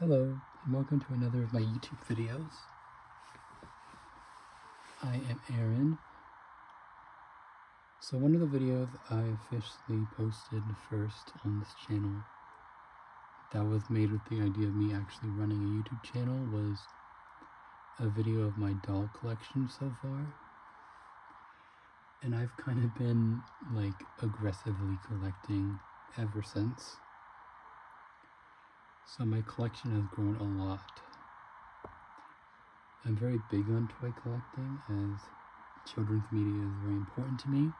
Hello, and welcome to another of my YouTube videos. I am Aaron. So one of the videos I officially posted first on this channel that was made with the idea of me actually running a YouTube channel was a video of my doll collection so far. And I've kind of been like aggressively collecting ever since. So my collection has grown a lot. I'm very big on toy collecting as children's media is very important to me.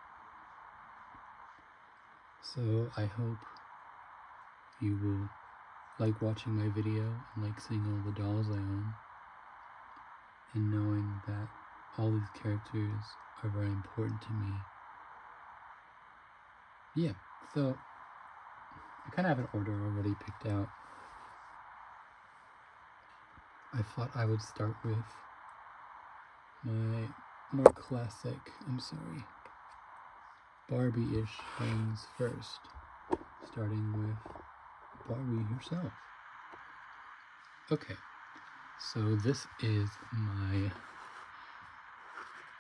So I hope you will like watching my video and like seeing all the dolls I own and knowing that all these characters are very important to me. Yeah, so I kind of have an order already picked out. I thought I would start with my more classic, Barbie-ish things first, starting with Barbie herself. Okay, so this is my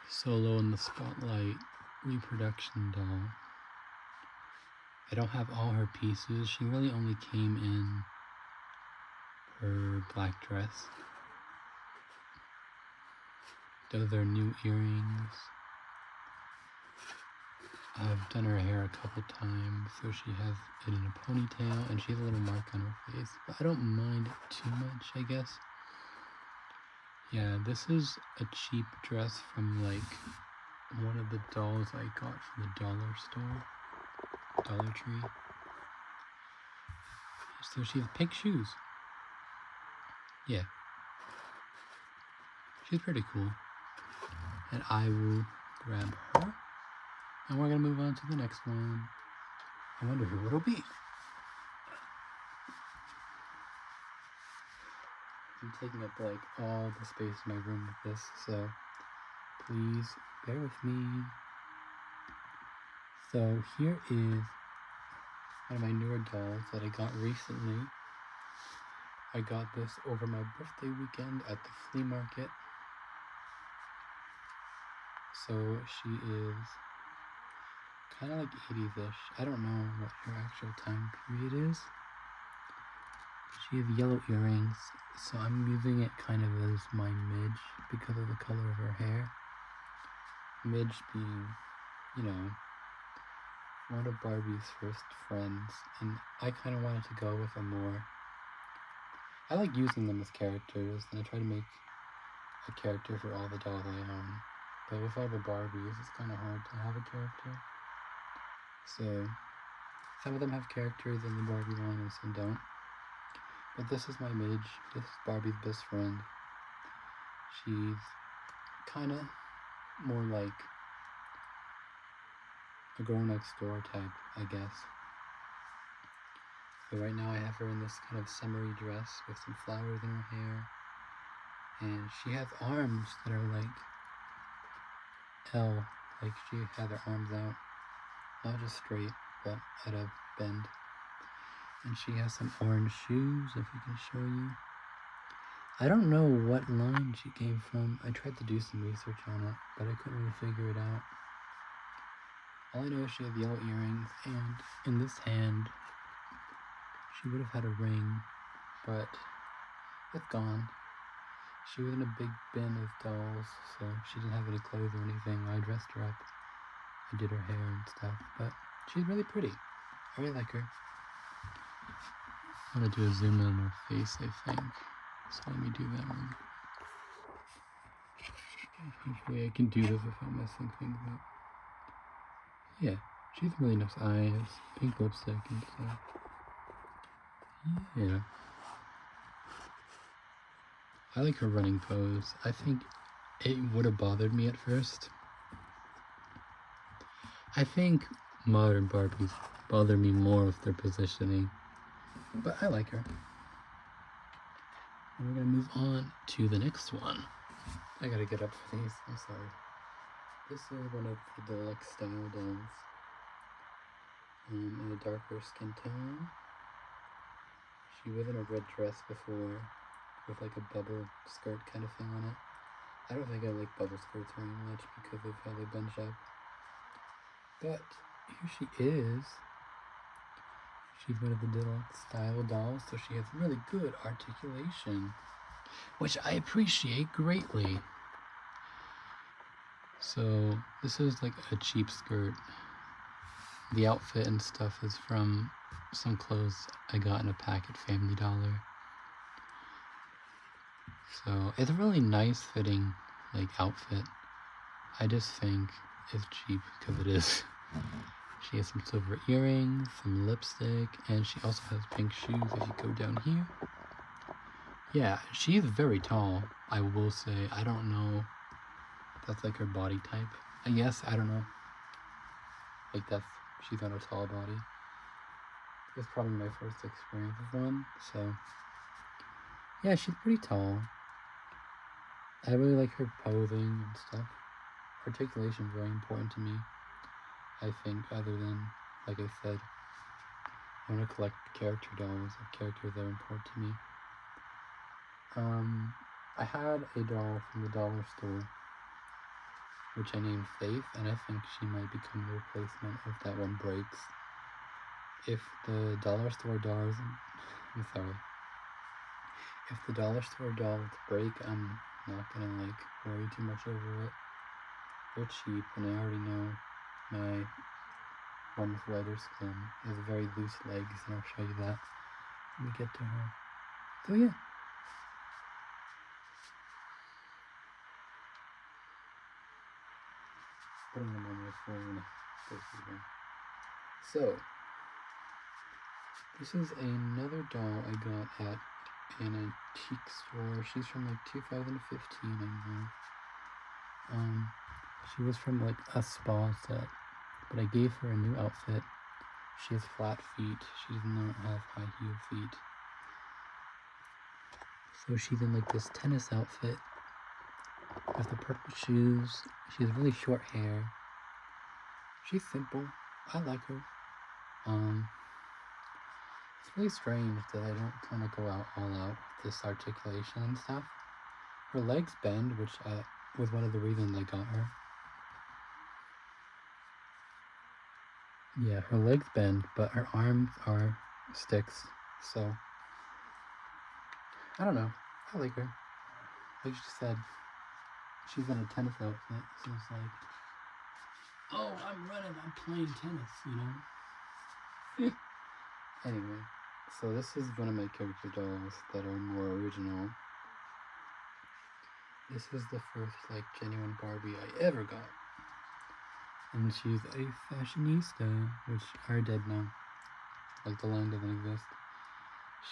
Solo in the Spotlight reproduction doll. I don't have all her pieces. She really only came in her black dress. Those are new earrings. I've done her hair a couple times, so she has it in a ponytail, and she has a little mark on her face, but I don't mind it too much, I guess. Yeah, this is a cheap dress from like one of the dolls I got from the dollar store, Dollar Tree. So she has pink shoes. Yeah. She's pretty cool. And I will grab her. And we're going to move on to the next one. I wonder who it'll be. I'm taking up like all the space in my room with this, so please bear with me. So here is one of my newer dolls that I got recently. I got this over my birthday weekend at the flea market. So she is kind of like 80s-ish. I don't know what her actual time period is. She has yellow earrings, so I'm using it kind of as my midge because of the color of her hair. Midge being, you know, one of Barbie's first friends, and I kind of wanted to go with a more... I like using them as characters, and I try to make a character for all the dolls I own. But with all the Barbies, it's kind of hard to have a character. So, some of them have characters in the Barbie line and some don't. But this is my midge. This is Barbie's best friend. She's kind of more like a girl next door type, I guess. So right now I have her in this kind of summery dress with some flowers in her hair. And she has arms that are like L, like she has her arms out. Not just straight, but at a bend. And she has some orange shoes, if we can show you. I don't know what line she came from. I tried to do some research on it, but I couldn't really figure it out. All I know is she has yellow earrings, and in this hand, she would have had a ring, but it's gone. She was in a big bin of dolls, so she didn't have any clothes or anything. I dressed her up. I did her hair and stuff, but she's really pretty. I really like her. I'm gonna do a zoom in on her face, I think. So let me do that one. Hopefully I can do this without messing things up. Yeah, she has really nice eyes, pink lipstick and stuff. Yeah. I like her running pose. I think it would have bothered me at first. I think modern Barbies bother me more with their positioning, but I like her. And we're gonna move on to the next one. I gotta get up for these, I'm sorry. This is one of the deluxe style dolls. In a darker skin tone. She was in a red dress before with like a bubble skirt kind of thing on it. I don't think I like bubble skirts very much because of how they bunch up. But here she is. She's one of the deluxe style dolls, so she has really good articulation, which I appreciate greatly. So this is like a cheap skirt. The outfit and stuff is from some clothes I got in a pack at Family Dollar. So it's a really nice fitting like outfit. I just think it's cheap because it is. She has some silver earrings, some lipstick, and she also has pink shoes if you go down here. Yeah, she is very tall, I will say. I don't know if that's like her body type. I guess, I don't know. Like she's got a tall body. It's probably my first experience with one, so. Yeah, she's pretty tall. I really like her posing and stuff. Articulation is very important to me. I think, other than, like I said, I want to collect character dolls of characters that are important to me. I had a doll from the dollar store, which I named Faith, and I think she might become the replacement if that one breaks. If the dollar store dolls, if the dollar store dolls break, I'm not gonna like worry too much over it. They're cheap, and I already know my one with lighter skin has very loose legs, and I'll show you that when we get to her. So yeah. Putting them on my phone. So, this is another doll I got at an antique store. She's from like 2015, I know. She was from like a spa set, but I gave her a new outfit. She has flat feet. She does not have high heel feet. So she's in like this tennis outfit with the purple shoes. She has really short hair. She's simple. I like her. It's really strange that I don't kind of go all out with this articulation and stuff. Her legs bend, which was one of the reasons I got her. Yeah, her legs bend, but her arms are sticks, so I don't know. I like her. Like she said, she's in a tennis outfit, so it's like, oh, I'm running, I'm playing tennis, you know? Anyway, so this is one of my character dolls that are more original. This is the first, like, genuine Barbie I ever got. And she's a fashionista, which are dead now. Like, the line doesn't exist.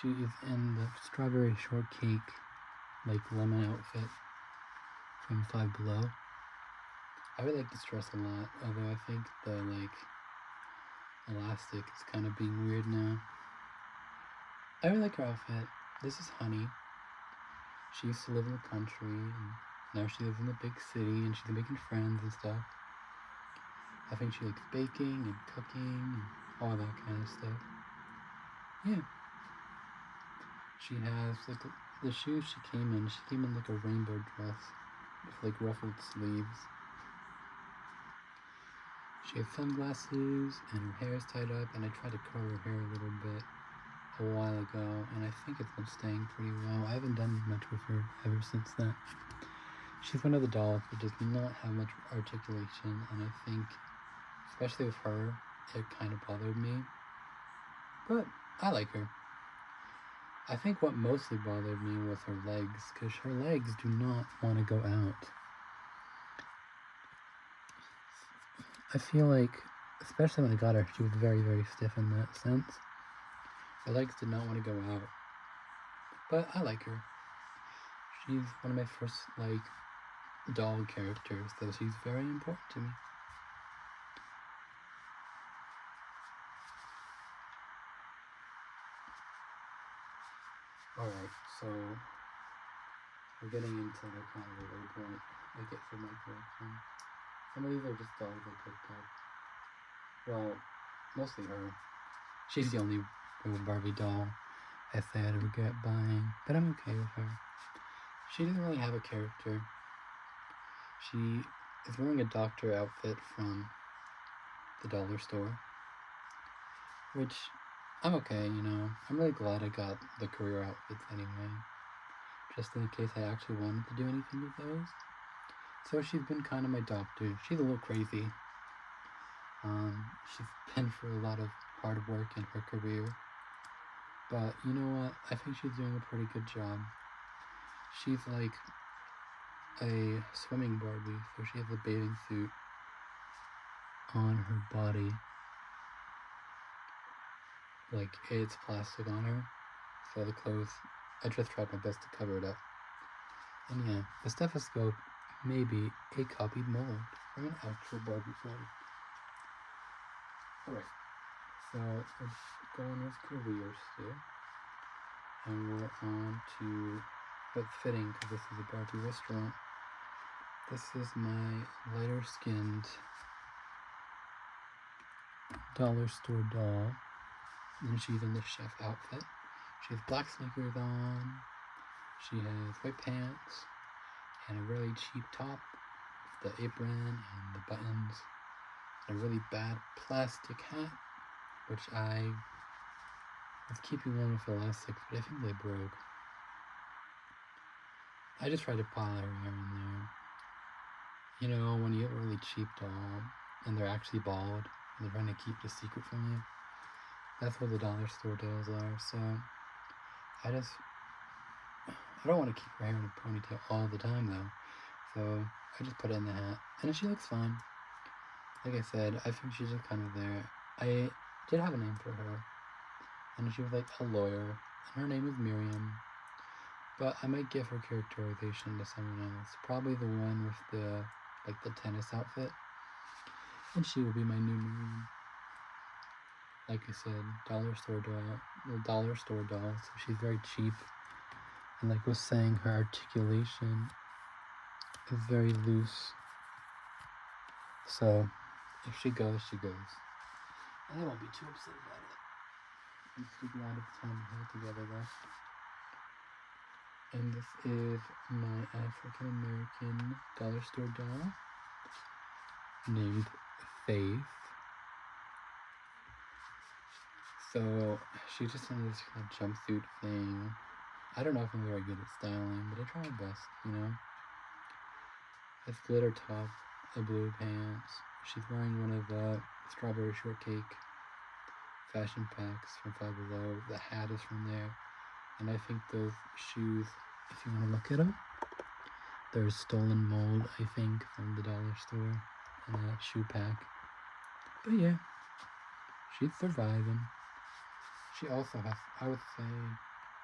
She is in the strawberry shortcake, like, lemon outfit from Five Below. I really like this dress a lot, although I think the, like, elastic is kind of being weird now. I really like her outfit. This is Honey. She used to live in the country, and now she lives in the big city, and she's making friends and stuff. I think she likes baking and cooking and all that kind of stuff. Yeah. She has, like, the shoes she came in like a rainbow dress with, like, ruffled sleeves. She has sunglasses, and her hair is tied up, and I tried to curl her hair a little bit a while ago, and I think it's been staying pretty well. I haven't done much with her ever since then. She's one of the dolls that does not have much articulation, and I think, especially with her, it kind of bothered me. But I like her. I think what mostly bothered me was her legs, because her legs do not want to go out. I feel like, especially when I got her, she was very, very stiff in that sense. Her legs did not want to go out. But I like her. She's one of my first, like, doll characters, so she's very important to me. Alright, so we're getting into the kind of the low point I get for my collection. Some of these are just dolls I picked up. Well, mostly her. She's the only real Barbie doll I say I'd regret buying, but I'm okay with her. She doesn't really have a character. She is wearing a doctor outfit from the dollar store, which I'm okay, you know. I'm really glad I got the career outfits anyway, just in case I actually wanted to do anything with those. So she's been kind of my doctor. She's a little crazy. She's been through a lot of hard work in her career, but you know what? I think she's doing a pretty good job. She's like a swimming Barbie, so she has a bathing suit on her body. Like, it's plastic on her, so the clothes, I just tried my best to cover it up. And yeah, the stethoscope may be a copied mold from an actual Barbie film. Alright, so let's go on with career still. And we're on to what's fitting, because this is a Barbie restaurant. This is my lighter skinned dollar store doll. And she's in the chef outfit. She has black sneakers on. She has white pants and a really cheap top with the apron and the buttons. And a really bad plastic hat, which I was keeping one with elastic, but I think they broke. I just tried to pile her hair in there. You know, when you get a really cheap doll and they're actually bald and they're trying to keep the secret from you, that's what the dollar store dolls are. So I don't want to keep her hair in a ponytail all the time though. So I just put it in the hat, and she looks fine. Like I said, I think she's just kind of there. I did have a name for her, and she was like a lawyer, and her name is Miriam. But I might give her characterization to someone else. Probably the one with the tennis outfit. And she will be my new Miriam. Like I said, dollar store doll, so she's very cheap. And like I was saying, her articulation is very loose. So if she goes, she goes. And I won't be too upset about it. I'm still glad of the time we had together though. And this is my African American dollar store doll named Faith. So she's just in this kind of jumpsuit thing. I don't know if I'm very good at styling, but I try my best, you know. It's glitter top, a blue pants. She's wearing one of the strawberry shortcake fashion packs from Five Below. The hat is from there. And I think those shoes, if you want to look at them, they're a stolen mold, I think, from the dollar store in a shoe pack. But yeah, she's surviving. She also has, I would say,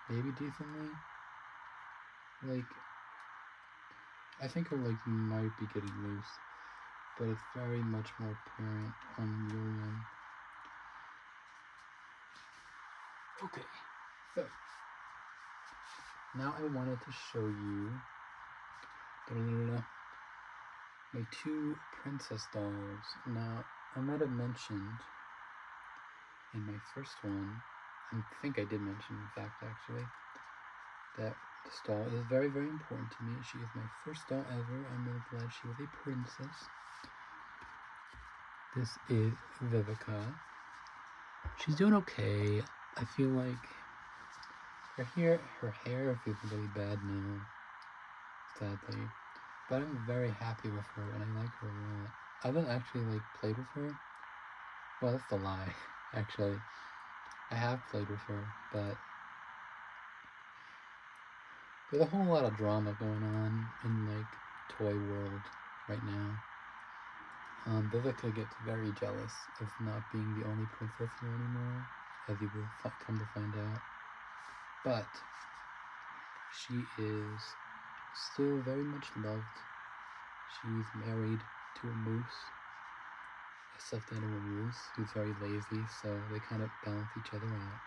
maybe decently, like, I think her leg might be getting loose, but it's very much more apparent on Miriam. Okay, so now I wanted to show you my two princess dolls. Now, I might have mentioned in my first one, I think I did mention, in fact, actually, that this doll is very, very important to me. She is my first doll ever. I'm really glad she was a princess. This is Vivica. She's doing okay. I feel like her hair feels really bad now, sadly. But I'm very happy with her, and I like her a lot. I haven't actually played with her. Well, that's a lie, actually. I have played with her, but there's a whole lot of drama going on in toy world right now. Vivica gets very jealous of not being the only princess here anymore, as you will come to find out. But she is still very much loved. She's married to a moose, a stuffed animal moose, who's very lazy, so they kind of balance each other out.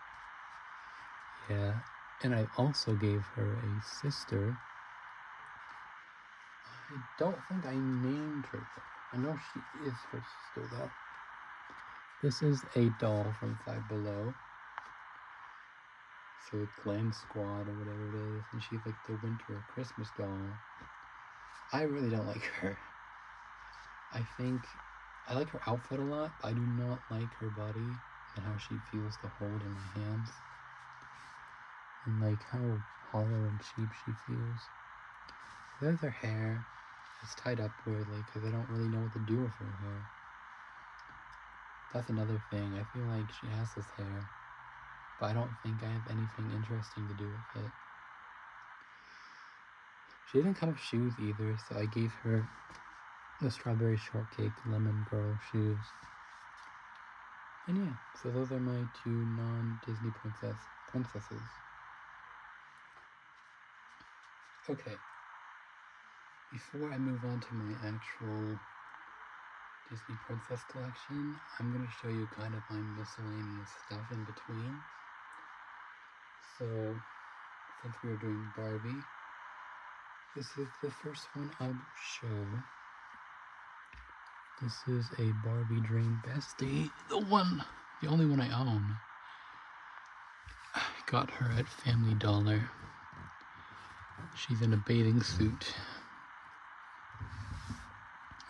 Yeah, and I also gave her a sister. I don't think I named her though. I know she is her sister though. This is a doll from Five Below. So Glam Squad or whatever it is, and she's like the winter or Christmas doll. I really don't like her. I think I like her outfit a lot, but I do not like her body and how she feels to hold in my hands. And like how hollow and cheap she feels. There's her hair. It's tied up weirdly because I don't really know what to do with her hair. That's another thing. I feel like she has this hair, but I don't think I have anything interesting to do with it. She didn't come with shoes either, so I gave her the Strawberry Shortcake Lemon Girl shoes. And yeah, so those are my two non-Disney princesses. Okay. Before I move on to my actual Disney Princess collection, I'm going to show you kind of my miscellaneous stuff in between. So, since we were doing Barbie, this is the first one I will show. This is a Barbie Dream Bestie, the only one I own. I got her at Family Dollar. She's in a bathing suit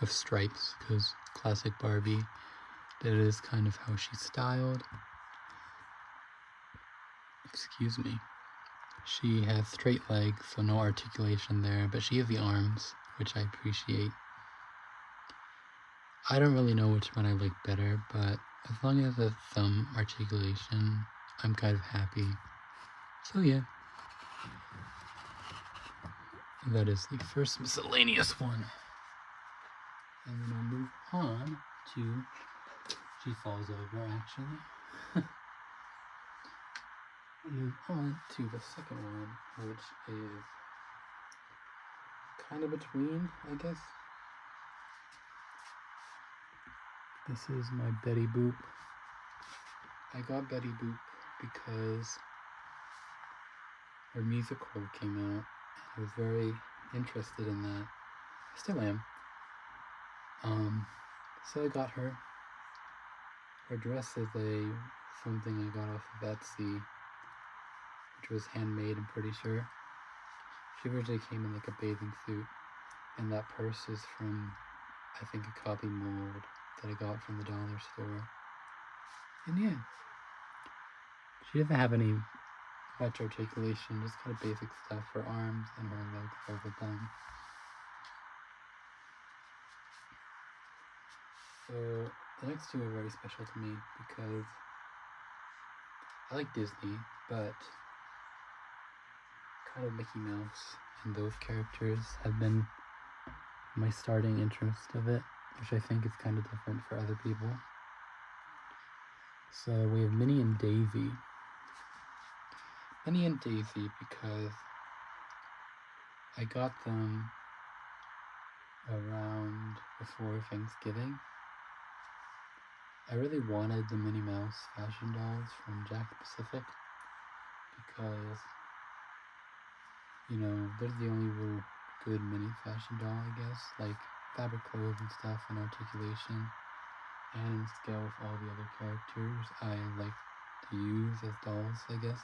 with stripes, because classic Barbie, that is kind of how she's styled. Excuse me. She has straight legs, so no articulation there, but she has the arms, which I appreciate. I don't really know which one I like better, but as long as there's some articulation, I'm kind of happy. So yeah. That is the first miscellaneous one. And then I'll move on to... She falls over, actually. Move on to the second one, which is kind of between, I guess. This is my Betty Boop. I got Betty Boop because her musical came out. I was very interested in that. I still am. So I got her. Her dress is something I got off of Etsy, which was handmade, I'm pretty sure. She originally came in like a bathing suit, and that purse is from, I think, a copy mold that I got from the dollar store. And yeah, she doesn't have any much articulation, just kind of basic stuff. Her arms and her legs are the done. So the next two are very special to me because I like Disney, but kind of Mickey Mouse and those characters have been my starting interest of it, which I think is kind of different for other people. So we have Minnie and Daisy. Minnie and Daisy because I got them around before Thanksgiving. I really wanted the Minnie Mouse fashion dolls from Jack Pacific because, you know, they're the only real good Minnie fashion doll, I guess, like fabric clothes and stuff and articulation, and in scale with all the other characters I like to use as dolls, I guess.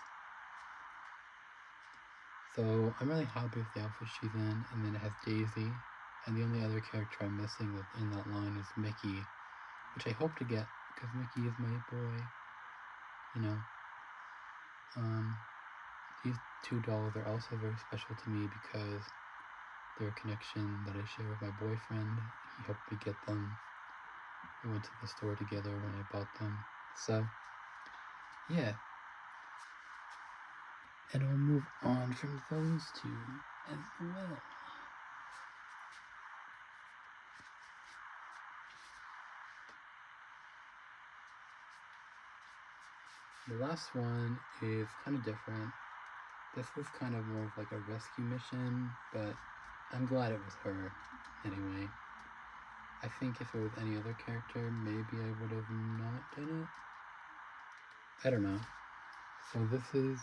So I'm really happy with the outfit she's in, and then it has Daisy, and the only other character I'm missing in that line is Mickey, which I hope to get, because Mickey is my boy, you know. These two dolls are also very special to me because they're a connection that I share with my boyfriend. He helped me get them. We went to the store together when I bought them. So, yeah. And I'll move on from those two as well. The last one is kind of different. This was kind of more of like a rescue mission, but I'm glad it was her anyway. I think if it was any other character, maybe I would have not done it. I don't know. So this is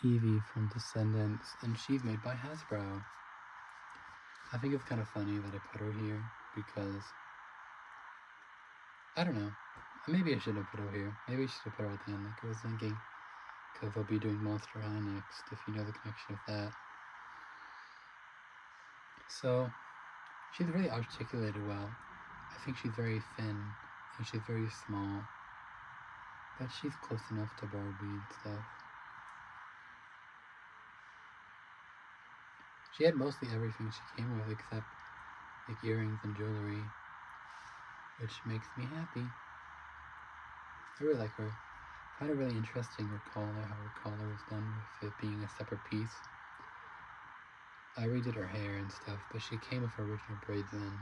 Evie from Descendants, and she's made by Hasbro. I think it's kind of funny that I put her here because, I don't know, maybe I should have put her here. Maybe I should have put her at the end like I was thinking. because they'll be doing Monster High next, if you know the connection with that. So, she's really articulated well. I think she's very thin, and she's very small, but she's close enough to Barbie and stuff. She had mostly everything she came with except like earrings and jewelry, which makes me happy. I really like her. I find it really interesting her collar, how her collar was done with it being a separate piece. I redid her hair and stuff, but she came with her original braids in.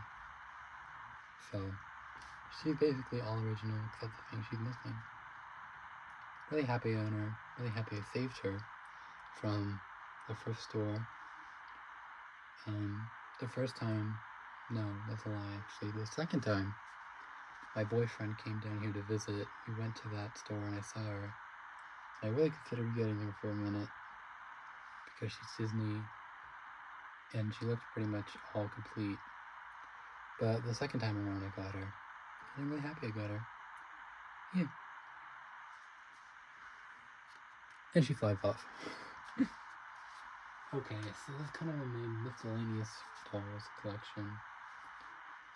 So, she's basically all original except the thing she's missing. Really happy on her. Really happy I saved her from the first store. The first time, no, that's a lie actually. The second time, my boyfriend came down here to visit. We went to that store and I saw her. I really considered getting her for a minute because she's Disney and she looked pretty much all complete. But the second time around I got her. And I'm really happy I got her. Yeah. And she flies off. Okay, so that's kind of a miscellaneous dolls collection.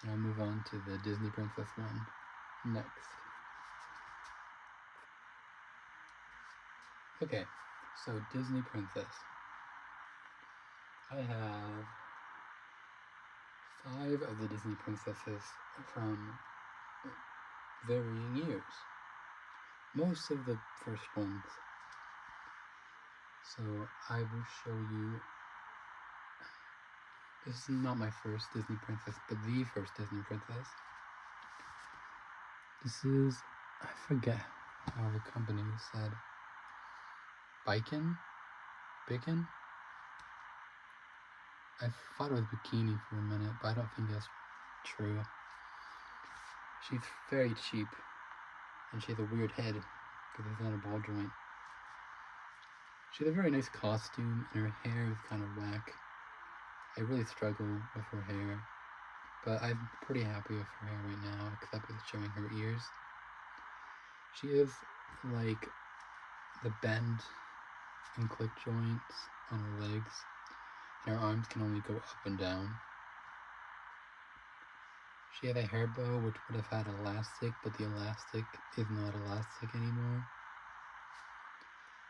And I'll move on to the Disney Princess one next. Okay, so Disney Princess. I have 5 of the Disney Princesses from varying years. Most of the first ones. So I will show you. This is not my first Disney Princess, but the first Disney Princess. This is, I forget how the company said. Bacon? I thought it was bikini for a minute, but I don't think that's true. She's very cheap, and she has a weird head because it's not a ball joint. She has a very nice costume, and her hair is kind of whack. I really struggle with her hair, but I'm pretty happy with her hair right now, except with showing her ears. She is like the bend and clip joints on her legs, and her arms can only go up and down. She had a hair bow which would have had elastic, but the elastic is not elastic anymore.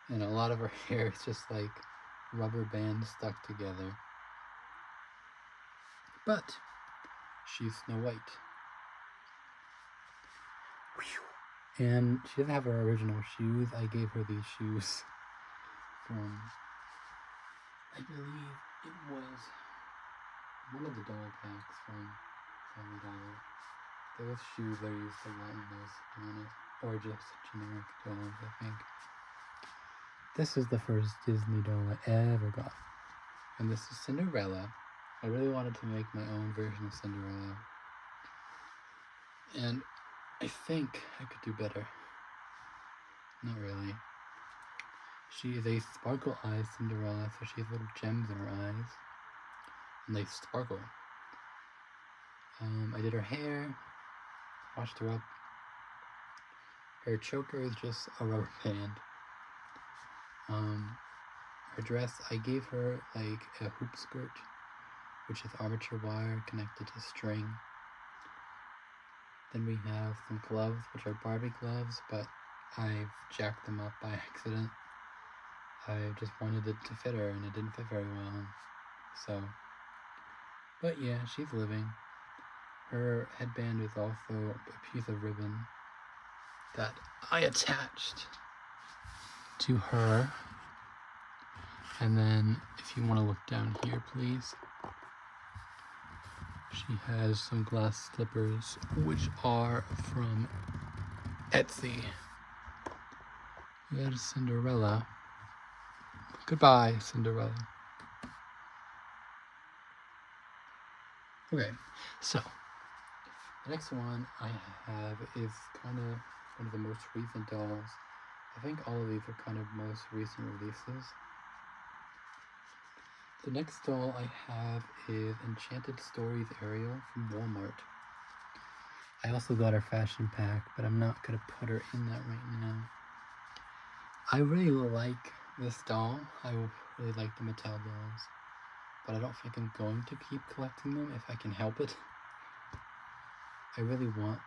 And a lot of her hair is just like rubber bands stuck together. But she's Snow White. And she doesn't have her original shoes. I gave her these shoes from, I believe it was one of the doll packs from Family Dollar. Those shoes are used a lot in those, to be honest. Or just generic dolls, I think. This is the first Disney doll I ever got. And this is Cinderella. I really wanted to make my own version of Cinderella. And I think I could do better. Not really. She is a sparkle eyed Cinderella, so she has little gems in her eyes. And they sparkle. I did her hair, washed her up. Her choker is just a rubber band. Her dress, I gave her like a hoop skirt, which is armature wire connected to string. Then we have some gloves, which are Barbie gloves, but I've jacked them up by accident. I just wanted it to fit her, and it didn't fit very well. So, but yeah, she's living. Her headband is also a piece of ribbon that I attached to her. And then, if you want to look down here, please. She has some glass slippers, which are from Etsy. That is Cinderella. Goodbye, Cinderella. Okay, so the next one I have is kind of one of the most recent dolls. I think all of these are kind of most recent releases. The next doll I have is Enchanted Stories Ariel from Walmart. I also got her fashion pack, but I'm not going to put her in that right now. I really like this doll. I really like the Mattel dolls. But I don't think I'm going to keep collecting them if I can help it. I really want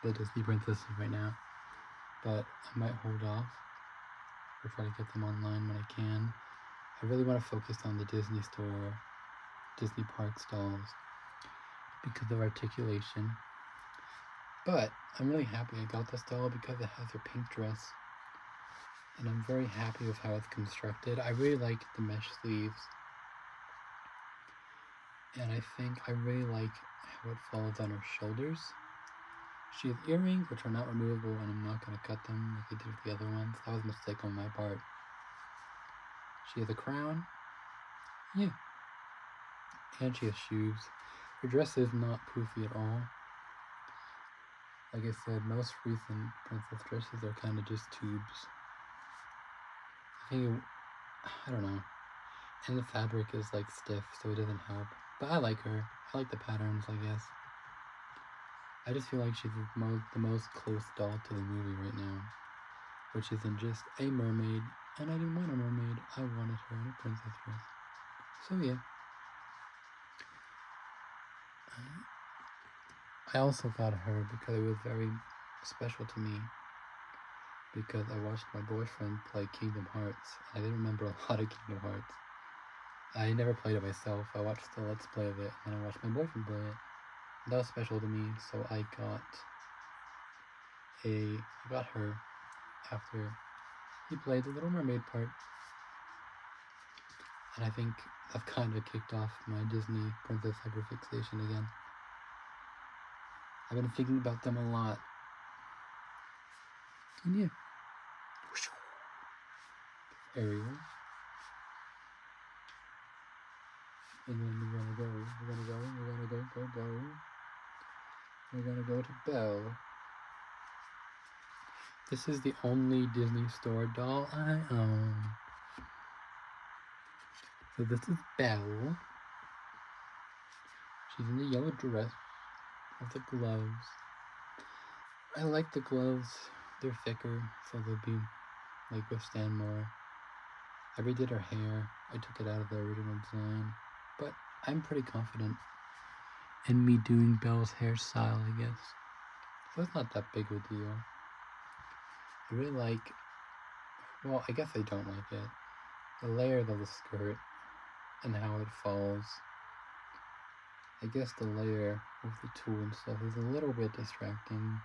the Disney princesses right now. But I might hold off or try to get them online when I can. I really want to focus on the Disney Store, Disney Parks dolls because of articulation. But I'm really happy I got this doll because it has her pink dress. And I'm very happy with how it's constructed. I really like the mesh sleeves. And I think I really like how it falls on her shoulders. She has earrings, which are not removable, and I'm not going to cut them like I did with the other ones. That was a mistake on my part. She has a crown. Yeah. And she has shoes. Her dress is not poofy at all. Like I said, most recent princess dresses are kind of just tubes. I don't know. And the fabric is like stiff, so it doesn't help. But I like her. I like the patterns, I guess. I just feel like she's the most close doll to the movie right now, which isn't just a mermaid, and I didn't want a mermaid, I wanted her in a princess dress. So yeah. I also got her because it was very special to me, because I watched my boyfriend play Kingdom Hearts, and I didn't remember a lot of Kingdom Hearts. I never played it myself. I watched the Let's Play of it, and I watched my boyfriend play it. That was special to me, so I got her after he played the Little Mermaid part. And I think I've kind of kicked off my Disney princess hyperfixation again. I've been thinking about them a lot. And yeah. Ariel. And then we're gonna go. We're gonna go to Belle. This is the only Disney Store doll I own. So this is Belle. She's in the yellow dress with the gloves. I like the gloves. They're thicker, so they'll be withstand more. I redid her hair. I took it out of the original design, but I'm pretty confident in me doing Belle's hairstyle, I guess. So it's not that big of a deal. I really like, well, I guess I don't like it, the layer of the skirt and how it falls. I guess the layer with the tulle and stuff is a little bit distracting.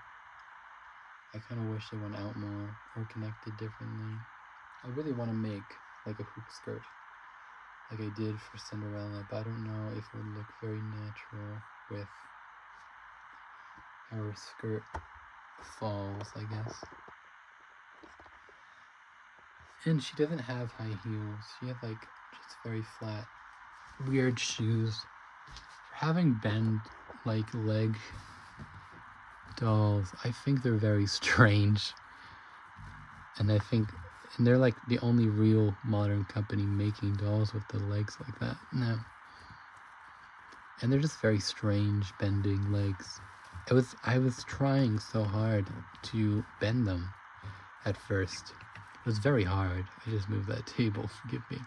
I kind of wish it went out more or connected differently. I really want to make like a hoop skirt like I did for Cinderella, but I don't know if it would look very natural with how her skirt falls, I guess. And she doesn't have high heels. She has just very flat, weird shoes. For having bend leg dolls, I think they're very strange. And they're the only real modern company making dolls with the legs like that now. And they're just very strange bending legs. I was trying so hard to bend them at first. It was very hard. I just moved that table, forgive me.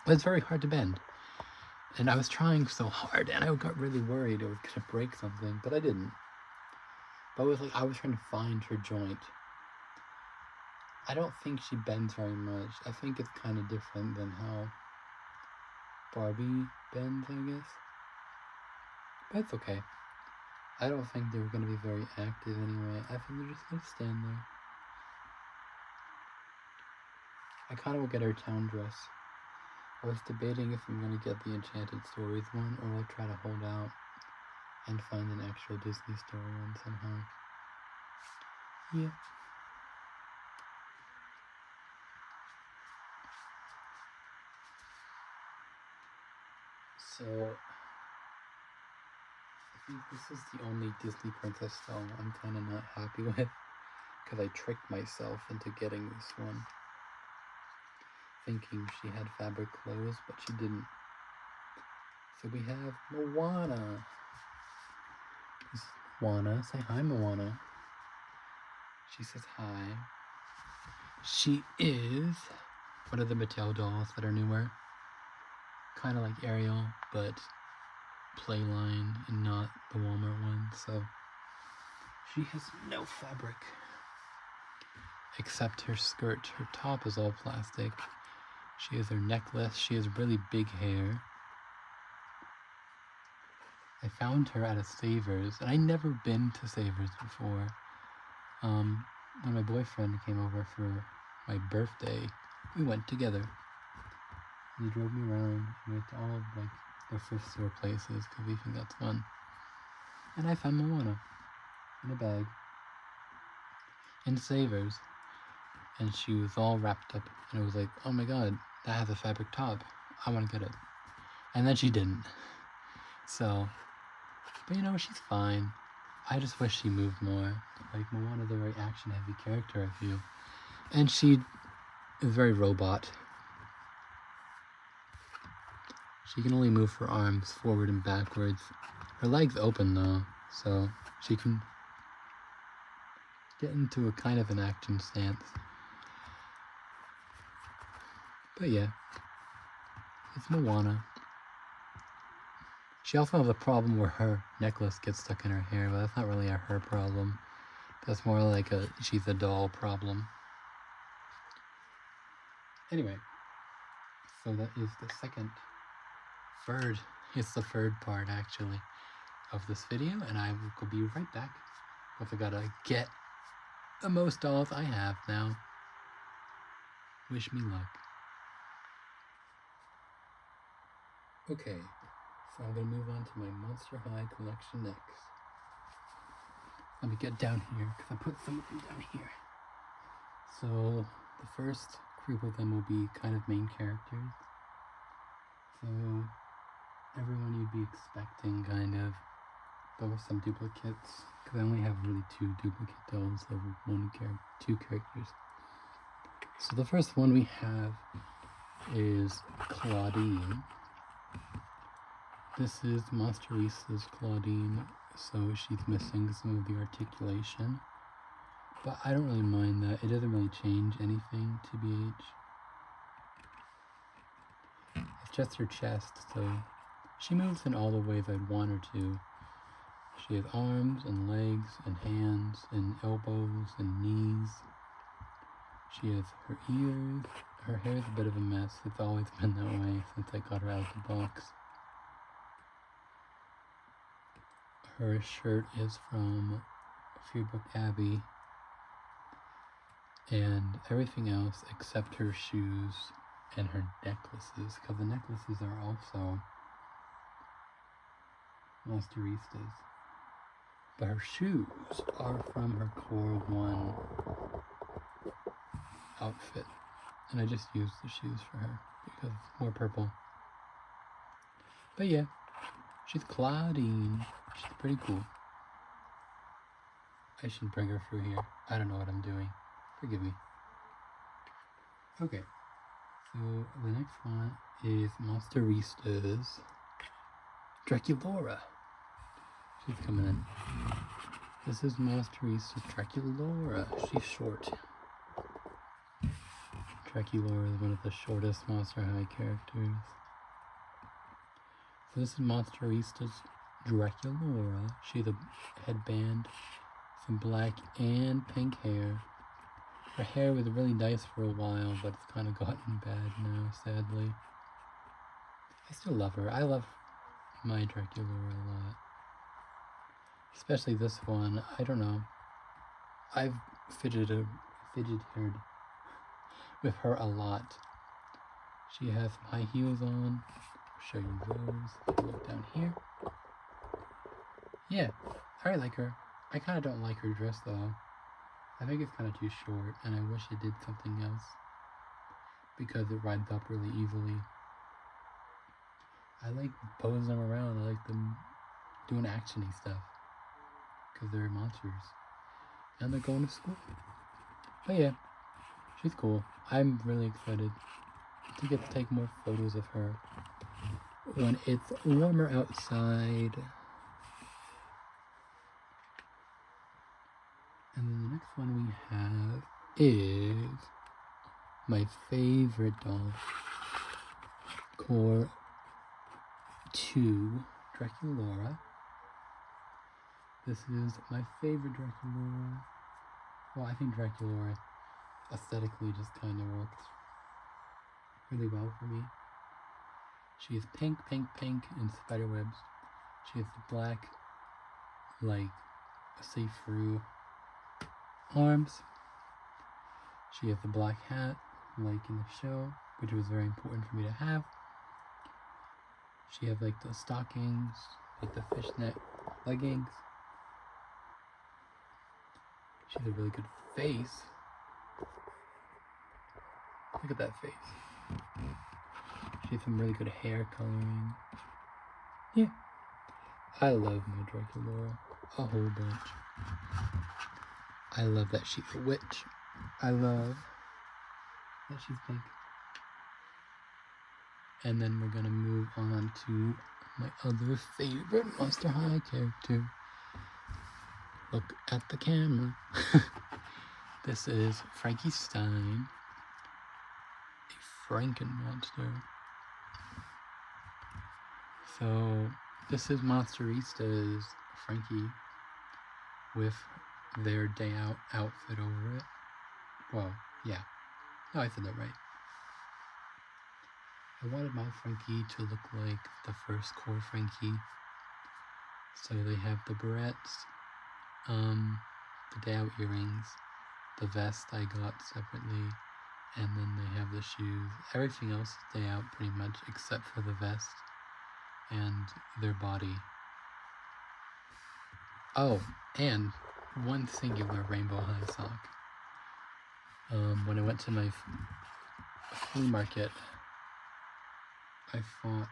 But it's very hard to bend. And I was trying so hard, and I got really worried it was gonna break something, but I didn't. But it was I was trying to find her joint. I don't think she bends very much. I think it's kind of different than how Barbie bends, I guess. But it's okay. I don't think they were going to be very active anyway. I think they're just going to stand there. I kind of will get her town dress. I was debating if I'm going to get the Enchanted Stories one, or I'll try to hold out and find an actual Disney Store one somehow. Yeah. So, I think this is the only Disney princess doll I'm kind of not happy with, because I tricked myself into getting this one, thinking she had fabric clothes, but she didn't. So we have Moana. This is Moana. Say hi, Moana. She says hi. She is one of the Mattel dolls that are newer. Kind of like Ariel, but Playline and not the Walmart one. So she has no fabric except her skirt. Her top is all plastic. She has her necklace. She has really big hair. I found her at a Savers, and I'd never been to Savers before. When my boyfriend came over for my birthday, we went together. He drove me around. We went to all of like the thrift store places because we think that's fun. And I found Moana in a bag in Savers, and she was all wrapped up. And it was like, oh my god, that has a fabric top. I want to get it. And then she didn't. So, but you know, she's fine. I just wish she moved more. Like, Moana's a very action-heavy character, I feel. And she is very robot. She can only move her arms forward and backwards. Her legs open, though, so she can get into a kind of an action stance. But yeah, it's Moana. She also has a problem where her necklace gets stuck in her hair, but that's not really a her problem. That's more like a she's a doll problem. Anyway, so that is the third part actually of this video, and I will be right back. Because I gotta get the most dolls I have now. Wish me luck. Okay, so I'm gonna move on to my Monster High collection next. Let me get down here, because I put some of them down here. So, the first group of them will be kind of main characters. So, everyone you'd be expecting, kind of. But with some duplicates, because I only have really 2 duplicate dolls of 2 characters. So the first one we have is Claudine. This is Monsterissa's Claudine, so she's missing some of the articulation. But I don't really mind that. It doesn't really change anything, TBH. It's just her chest, so she moves in all the ways I'd want her to. She has arms and legs and hands and elbows and knees. She has her ears. Her hair is a bit of a mess. It's always been that way since I got her out of the box. Her shirt is from Fearbook Abbey. And everything else except her shoes and her necklaces, because the necklaces are also Monsterissa's. But her shoes are from her Core 1 outfit. And I just used the shoes for her because it's more purple. But yeah, she's Claudine. She's pretty cool. I should bring her through here. I don't know what I'm doing. Forgive me. Okay, so the next one is Monsterissa's Draculaura. She's coming in. This is Monsterissa's Draculaura. She's short. Draculaura is one of the shortest Monster High characters. So this is Monsterissa's Draculaura. She has a headband, some black and pink hair. Her hair was really nice for a while, but it's kind of gotten bad now, sadly. I still love her. I love my Draculaura a lot. Especially this one. I don't know. I've fidgeted with her a lot. She has some high heels on. I'll show you those. Look down here. Yeah, I like her. I kind of don't like her dress though. I think it's kind of too short, and I wish it did something else because it rides up really easily. I like posing them around. I like them doing actiony stuff because they're monsters and they're going to school. But yeah, she's cool. I'm really excited to get to take more photos of her when it's warmer outside. And then the next one we have is my favorite doll, Core 2 Draculaura. This is my favorite Draculaura. Well, I think Draculaura aesthetically just kind of works really well for me. She is pink, pink, pink in spider webs. She has the black, like, see-through arms. She has the black hat, like in the show, which was very important for me to have. She has, like, the stockings, like the fishnet leggings. She has a really good face. Look at that face. She has some really good hair coloring. Yeah. I love my Draculaura a whole bunch. I love that she's a witch. I love that she's pink. And then we're gonna move on to my other favorite Monster High character. Look at the camera. This is Frankie Stein, a Frankenmonster. So this is Monsterista's Frankie with their day out outfit over it. Well, yeah. No, I said that right. I wanted my Frankie to look like the first core Frankie. So they have the barrettes, the day out earrings, the vest I got separately, and then they have the shoes. Everything else is day out pretty much except for the vest and their body. Oh, and one singular Rainbow High sock. When I went to my flea market, I thought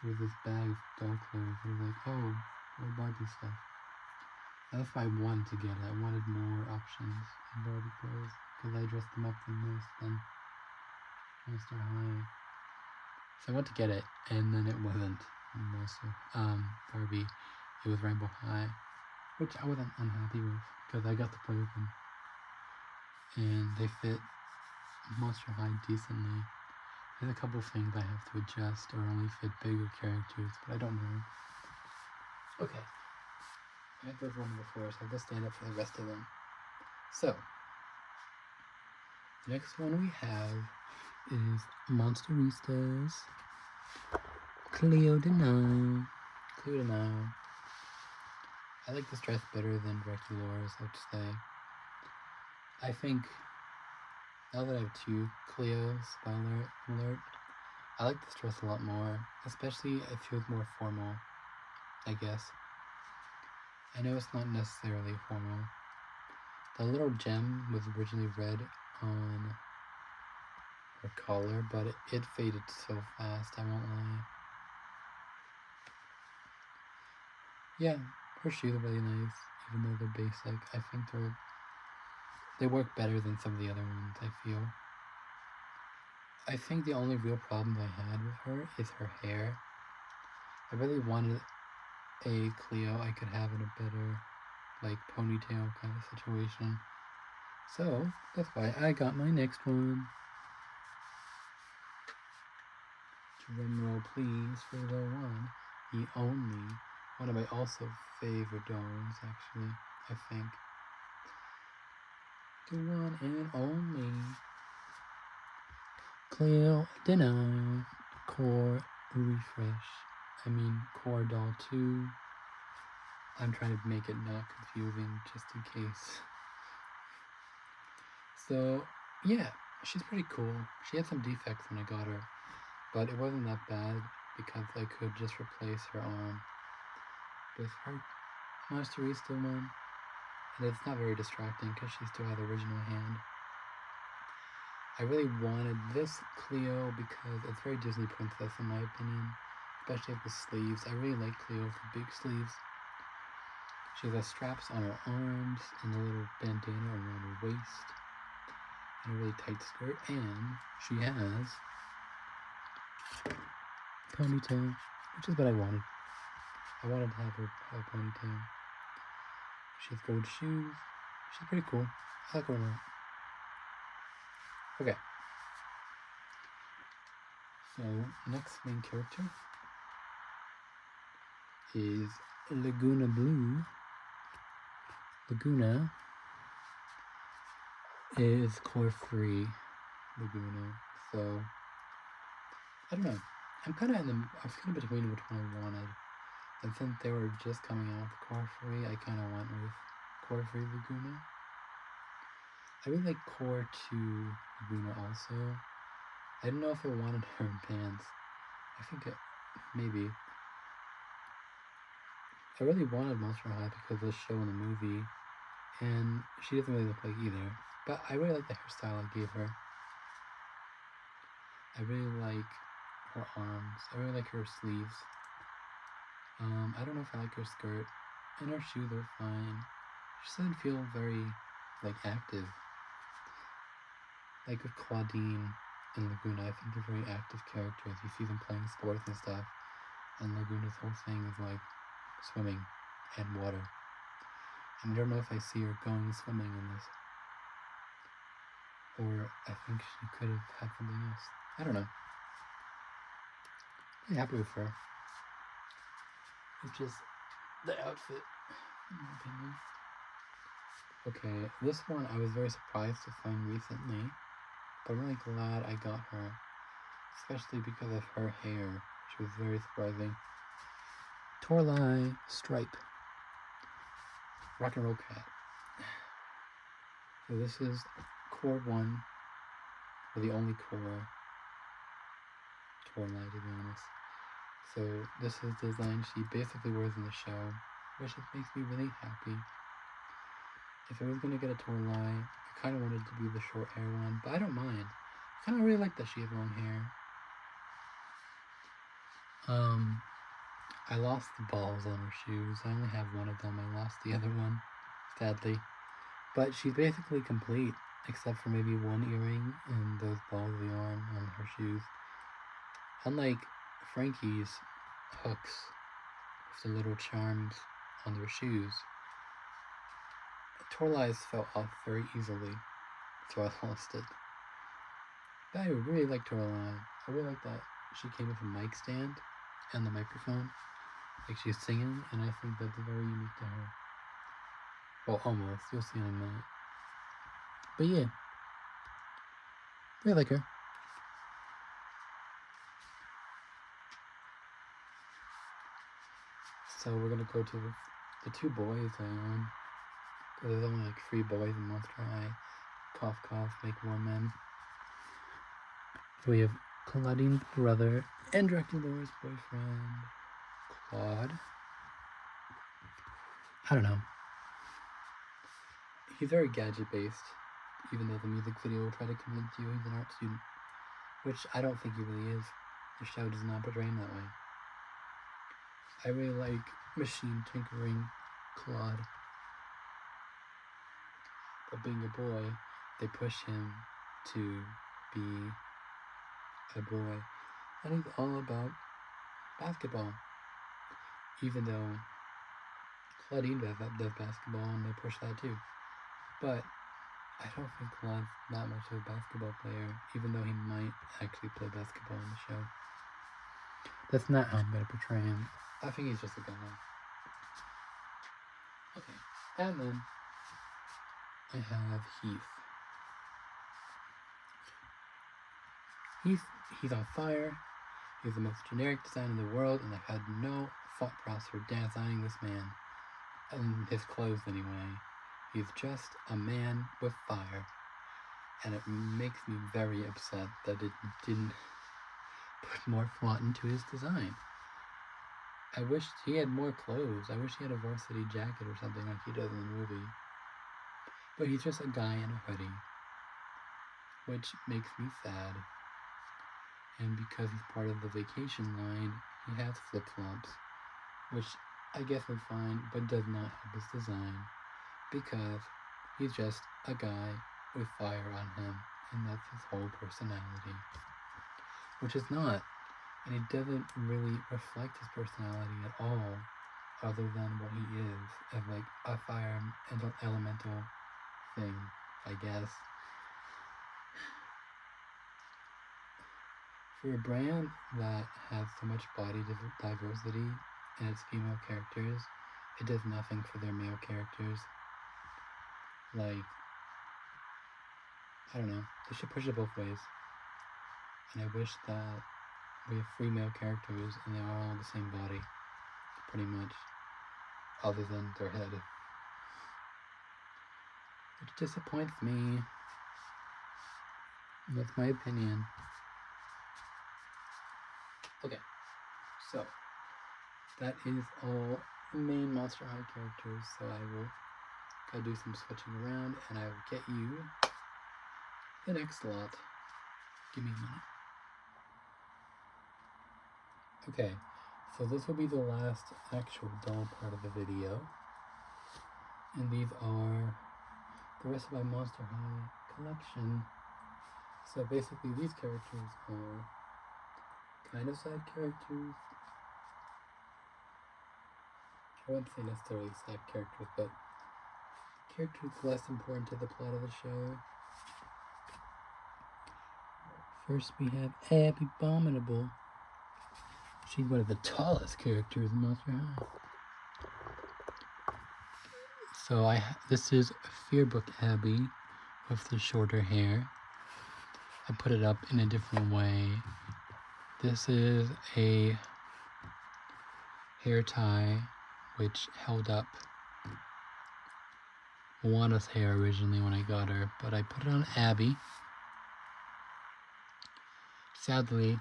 there was this bag of doll clothes, and I was like, oh, more Barbie stuff. And that's why I wanted to get it. I wanted more options in Barbie clothes, because I dressed them up the most than Monster High. So I went to get it, and then it wasn't Barbie. It was Rainbow High, which I wasn't unhappy with, because I got to play with them. And they fit Monster High decently. There's a couple things I have to adjust or only fit bigger characters, but I don't know. Okay. I had those one before, so I'll just stand up for the rest of them. So, the next one we have is Monsterista's Cleo de Nile. Cleo de Nile. I like this dress better than Draculaura's, I have to say. I think, now that I have two Cleos, spoiler alert, I like this dress a lot more, especially it feels more formal, I guess. I know it's not necessarily formal. The little gem was originally red on her collar, but it faded so fast, I won't lie. Yeah, her shoes are really nice, even though they're basic. I think they work better than some of the other ones, I feel. I think the only real problem I had with her is her hair. I really wanted a Cleo I could have in a better, like, ponytail kind of situation. So, that's why I got my next one. Drum roll, please, for the one, the only, one of my also favorite dolls, actually, I think. The one and only Cleo de Nile Core Refresh. I mean, Core Doll 2. I'm trying to make it not confusing, just in case. So, yeah, she's pretty cool. She had some defects when I got her, but it wasn't that bad because I could just replace her arm with her Monsterista one, and it's not very distracting because she still has the original hand. I really wanted this Cleo because it's very Disney Princess in my opinion, especially with the sleeves. I really like Cleo with the big sleeves. She has straps on her arms and a little bandana around her waist and a really tight skirt, and she has a ponytail, which is what I wanted. I wanted to have her have a ponytail. She has gold shoes. She's pretty cool. I like her a lot. Okay. So, next main character is Laguna Blue. Laguna is core free Laguna. So, I don't know. I was kind of between which one I wanted. And since they were just coming out with core free, I kind of went with core free Laguna. I really like core 2 Laguna also. I didn't know if I wanted her in pants. I think maybe. I really wanted Monster High because of the show and the movie, and she doesn't really look like either. But I really like the hairstyle I gave her. I really like her arms. I really like her sleeves. I don't know if I like her skirt. And her shoes are fine. She doesn't feel very, like, active. Like with Claudine and Laguna, I think they're very active characters. You see them playing sports and stuff. And Laguna's whole thing is, like, swimming and water. And I don't know if I see her going swimming in this. Or I think she could have had something else. I don't know. I'm happy with her. It's just the outfit, in my opinion. Okay, this one I was very surprised to find recently, but I'm really glad I got her, especially because of her hair, which was very surprising. Toralei Stripe, Rock and Roll Cat. So this is core 1, or the only core Toralei, to be honest. So this is the design she basically wears in the show, which just makes me really happy. If I was going to get a Toralei, I kind of wanted to be the short hair one, but I don't mind. I kind of really like that she has long hair. I lost the balls on her shoes. I only have one of them. I lost the other one, sadly. But she's basically complete, except for maybe one earring and those balls of the arm on her shoes. Unlike Frankie's hooks with the little charms on their shoes, Toralei's fell off very easily, so I lost it. But I really like Toralei. I really like that she came with a mic stand and the microphone, like she's singing, and I think that's very unique to her. Well, almost. You'll see in a minute. But yeah, I like her. So we're gonna go to the 2 boys I own. Because there's only like 3 boys in Monster High. Cough, cough, make more men. So we have Claudine's brother and Dracula's boyfriend, Claude. I don't know. He's very gadget-based, even though the music video will try to convince you he's an art student, which I don't think he really is. The show does not portray him that way. I really like machine tinkering Claude. But being a boy, they push him to be a boy. And he's all about basketball. Even though Claudine does basketball and they push that too. But I don't think Claude's that much of a basketball player, even though he might actually play basketball in the show. That's not how I'm going to portray him. I think he's just a guy. Okay, and then I have Heath. He's on fire. He's the most generic design in the world, and I had no thought process for designing this man. And his clothes, anyway. He's just a man with fire. And it makes me very upset that it didn't put more thought into his design. I wish he had more clothes. I wish he had a varsity jacket or something like he does in the movie. But he's just a guy in a hoodie, which makes me sad. And because he's part of the vacation line, he has flip-flops, which I guess is fine, but does not help his design, because he's just a guy with fire on him, and that's his whole personality. Which is not, and it doesn't really reflect his personality at all, other than what he is, as like a fire elemental thing, I guess. For a brand that has so much body diversity in its female characters, it does nothing for their male characters. Like, I don't know, they should push it both ways. And I wish that we have 3 male characters and they are all the same body, pretty much, other than their head. Which disappoints me. That's my opinion. Okay, so that is all the main Monster High characters, so I will go do some switching around and I will get you the next lot. Give me a minute. Okay, so this will be the last actual doll part of the video. And these are the rest of my Monster High collection. So basically these characters are kind of side characters. I wouldn't say necessarily side characters, but characters less important to the plot of the show. First we have Abby Abominable. She's one of the tallest characters in Monster High. So this is Fearbook Abby with the shorter hair. I put it up in a different way. This is a hair tie which held up Moana's hair originally when I got her, but I put it on Abby. Sadly,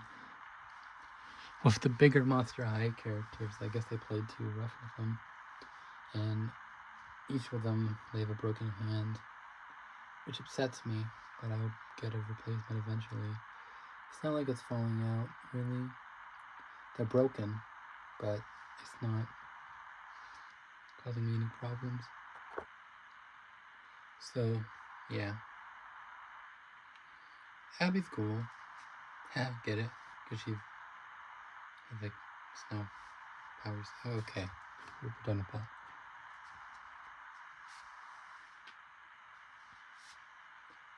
with the bigger Monster High characters, I guess they played too rough with them. And each of them, they have a broken hand, which upsets me, but I will get a replacement eventually. It's not like it's falling out, really. They're broken, but it's not causing me any problems. So, yeah. Abby's cool. Get it? Because she has like snow powers. Oh, okay. We're done with that.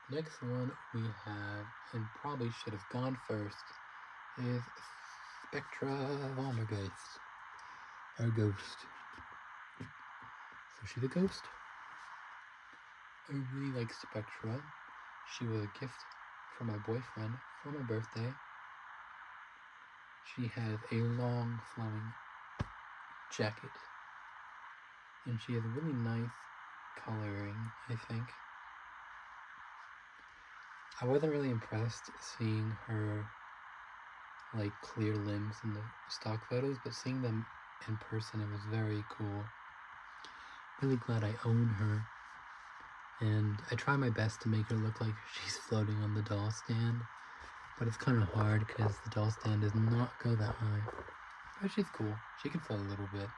Next one we have, and probably should have gone first, is Spectra Vandergeist, our ghost. So she's a ghost. I really like Spectra. She was a gift from my boyfriend for my birthday. She has a long flowing jacket, and she has a really nice coloring, I think. I wasn't really impressed seeing her like clear limbs in the stock photos, but seeing them in person, it was very cool. Really glad I own her, and I try my best to make her look like she's floating on the doll stand, but it's kind of hard because the doll stand does not go that high. But she's cool. She can float a little bit.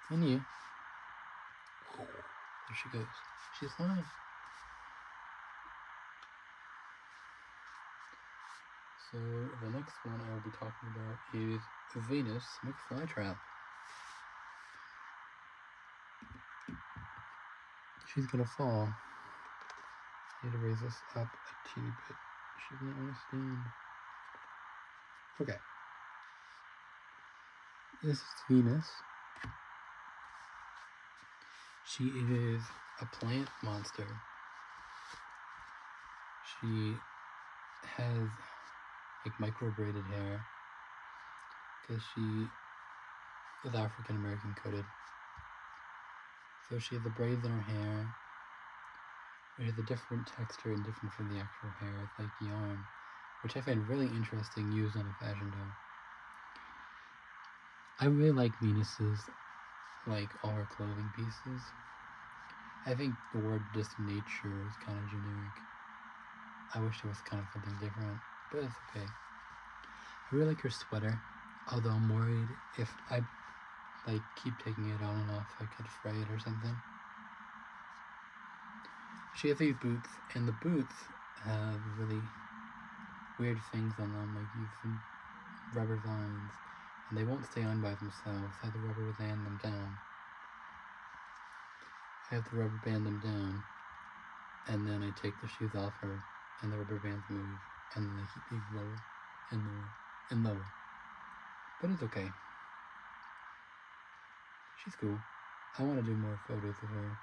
And you. Whoa, there she goes. She's flying. So the next one I will be talking about is Venus McFlytrap. She's gonna fall. I need to raise this up a teeny bit. She's not on a stand. Okay. This is Venus. She is a plant monster. She has like micro braided hair because she is African American coded. So she has the braids in her hair, which is a different texture and different from the actual hair. It's like yarn, which I find really interesting used on a fashion doll. I really like Venus's, like all her clothing pieces. I think the word just nature is kind of generic. I wish there was kind of something different, but it's okay. I really like her sweater, although I'm worried if I like keep taking it on and off, I could fray it or something. She has these boots, and the boots have really weird things on them, like these rubber vines, and they won't stay on by themselves. I have the rubber band them down. And then I take the shoes off her, and the rubber bands move. and then they keep being lower and lower and lower. But it's okay. She's cool. I want to do more photos of her.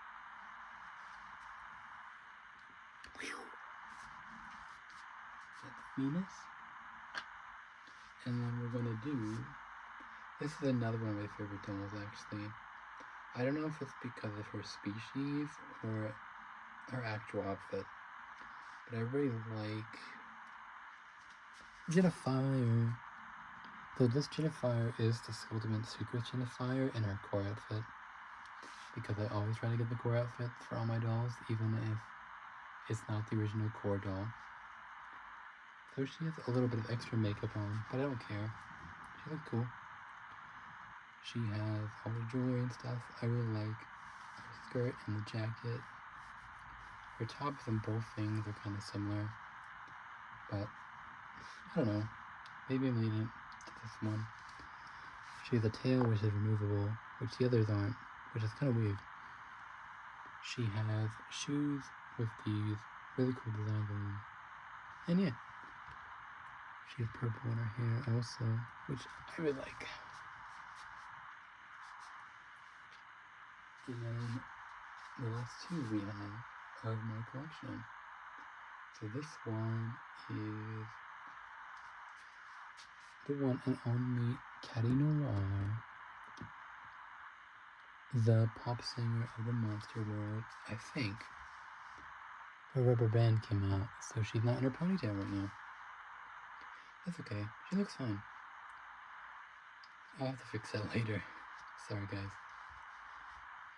That's Venus. And then we're gonna do, this is another one of my favorite dolls actually. I don't know if it's because of her species or her actual outfit, but I really like Jetafire. So this Jetafire is the Ultimate Secret Jetafire in her core outfit, because I always try to get the core outfit for all my dolls, even if it's not the original core doll. So she has a little bit of extra makeup on, but I don't care. She looks cool. She has all the jewelry and stuff. I really like her skirt and the jacket. Her tops and both things are kind of similar, but I don't know. Maybe I'm leaning to this one. She has a tail which is removable, which the others aren't, which is kind of weird. She has shoes with these really cool designs on them. And yeah, she has purple in her hair also, which I really like. And then the last two we have of my collection. So this one is the one and only Caddy Noir, the pop singer of the monster world, I think. Her rubber band came out, so she's not in her ponytail right now. That's okay. She looks fine. I'll have to fix that later. Sorry, guys.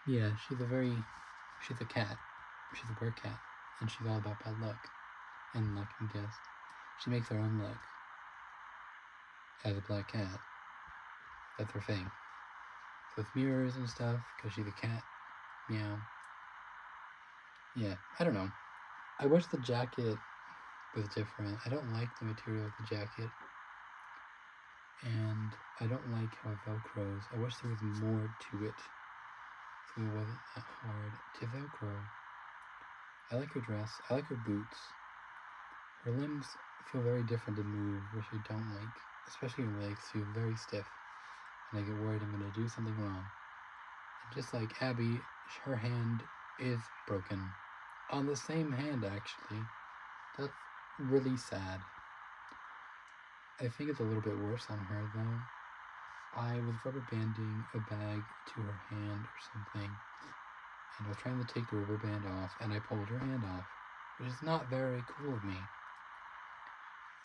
Yeah, she's a cat. She's a bear cat, and she's all about bad luck and luck and guess. She makes her own luck as a black cat. That's her thing. So with mirrors and stuff, because she's a cat. Meow. Yeah, I don't know. I wish the jacket was different. I don't like the material of the jacket. And I don't like how it velcros. I wish there was more to it, so it wasn't that hard to velcro. I like her dress. I like her boots. Her limbs feel very different to move, which I don't like. Especially her legs feel very stiff, and I get worried I'm going to do something wrong. And just like Abby, her hand is broken. On the same hand, actually. That's really sad. I think it's a little bit worse on her, though. I was rubber banding a bag to her hand or something, and I was trying to take the rubber band off, and I pulled her hand off, which is not very cool of me.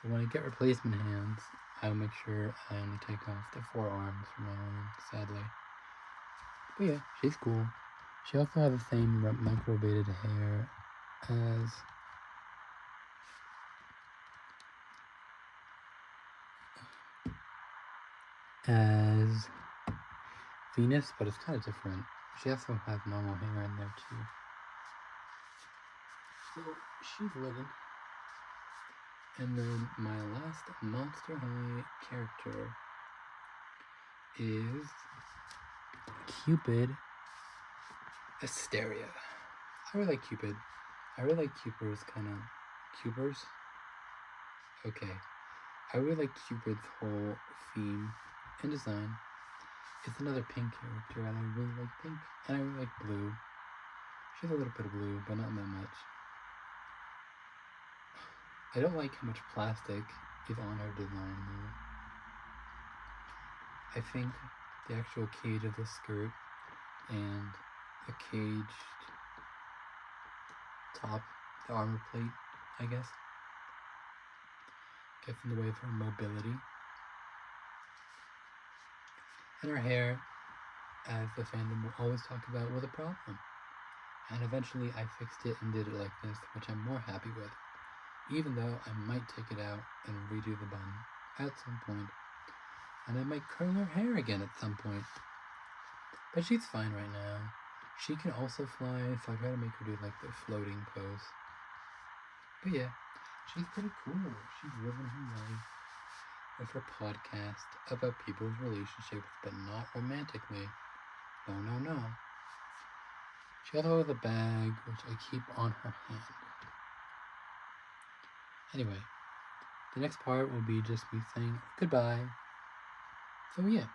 So when I get replacement hands, I'll make sure I only take off the forearms from now on, sadly. But yeah, she's cool. She also has the same microbraided hair as Venus, but it's kind of different. She also has normal hair in there too. So she's living. And then my last Monster High character is Cupid Asteria. I really like Cupid. I really like Cupid's kind of... Cupers? Okay. I really like Cupid's whole theme and design. It's another pink character, and I really like pink. And I really like blue. She has a little bit of blue, but not that much. I don't like how much plastic is on her design, though. I think the actual cage of the skirt and the caged top, the armor plate, I guess, gets in the way of her mobility. And her hair, as the fandom will always talk about, was a problem. And eventually I fixed it and did it like this, which I'm more happy with. Even though I might take it out and redo the bun at some point. And I might curl her hair again at some point. But she's fine right now. She can also fly, so I try to make her do like the floating pose. But yeah, she's pretty cool. She's living her life with her podcast about people's relationships, but not romantically. No, no, no. She also has a bag, which I keep on her hand. Anyway, the next part will be just me saying goodbye. So yeah.